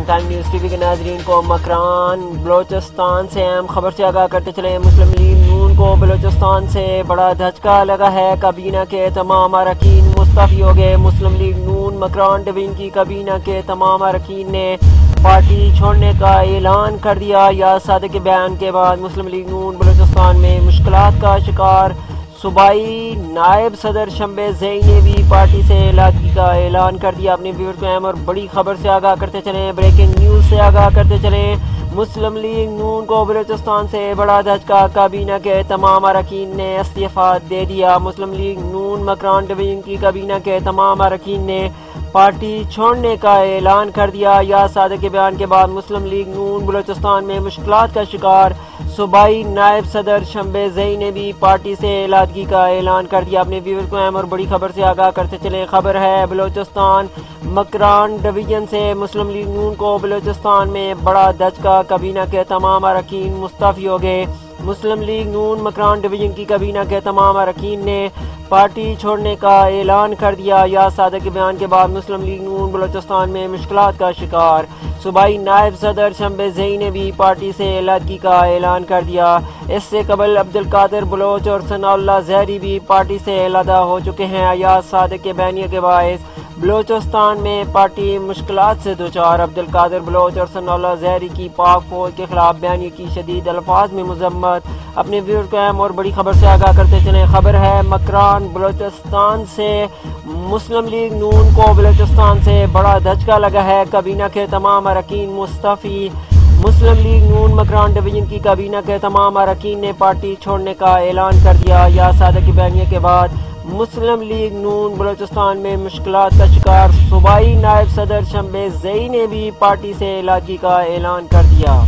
Time news T V کے ناظرین کو مکران بلوچستان سے اہم خبر سے آگاہ کرتے چلے۔ مسلم لیگ نون کو بلوچستان سے بڑا دھچکا لگا ہے، کابینہ کے تمام اراکین مستعفی ہو گئے۔ مسلم لیگ نون مکران ڈویژن کی کابینہ کے تمام اراکین نے پارٹی چھوڑنے کا اعلان کر دیا۔ یاز صادق کے بیان کے بعد مسلم لیگ نون بلوچستان میں مشکلات کا شکار۔ صوبائی نائب صدر شمبے زئی نے بھی پارٹی سے علیحدگی کا اعلان کر دیا۔ اپنے ویور کو اہم اور بڑی خبر سے آگاہ کرتے چلیں، بریکنگ نیوز سے آگاہ کرتے چلیں۔ مسلم لیگ نون کو بلوچستان سے بڑا دھچکا، کابینہ کے تمام اراکین نے استعفیٰ دے دیا۔ مسلم لیگ نون مکران ڈویژن کی کابینہ کے تمام اراکین نے پارٹی چھوڑنے کا اعلان کر دیا۔ یاز صادق کے بیان کے بعد مسلم لیگ نون بلوچستان میں مشکلات کا شکار۔ صوبائی نائب صدر شمبے زئی نے بھی پارٹی سے علیحدگی کا اعلان کر دیا۔ اپنے ویور کو اہم اور بڑی خبر سے آگاہ کرتے چلیں، خبر ہے بلوچستان مکران ڈویژن سے مسلم لیگ نون کو بلوچستان میں بڑا دھچکا، کابینہ کے تمام اراکین مستعفی ہو گئے۔ مسلم لیگ نون مکران ڈویژن کی کابینہ کے تمام اراکین نے پارٹی چھوڑنے کا اعلان کر دیا۔ یاز صادق کے بیان کے بعد مسلم لیگ نون بلوچستان میں مشکلات کا شکار۔ صوبائی نائب صدر شمبے زئی نے بھی پارٹی سے علیحدگی کا اعلان کر دیا۔ اس سے قبل عبدالقادر بلوچ اور ثناء اللہ زہری بھی پارٹی سے علیحدہ ہو چکے ہیں۔ یاز صادق کے بیانیے کے باعث بلوچستان میں پارٹی مشکلات سے دوچار۔ عبدالقادر بلوچ اور ثناء اللہ زہری کی پاک فوج کے خلاف بیانیے کی شدید الفاظ میں مذمت۔ اپنے ویور کو اہم اور بڑی خبر سے آگاہ کرتے چلیں، خبر ہے مکران بلوچستان سے مسلم لیگ نون کو بلوچستان سے بڑا دھچکا لگا ہے، کابینہ کے تمام اراکین مستعفی۔ مسلم لیگ نون مکران ڈویژن کی کابینہ کے تمام اراکین نے پارٹی چھوڑنے کا اعلان کر دیا۔ یاز صادق کے بیانیے کے بعد مسلم لیگ نون بلوچستان میں مشکلات کا شکار۔ صوبائی نائب صدر شمبے زئی نے بھی پارٹی سے علیحدگی کا اعلان کر دیا۔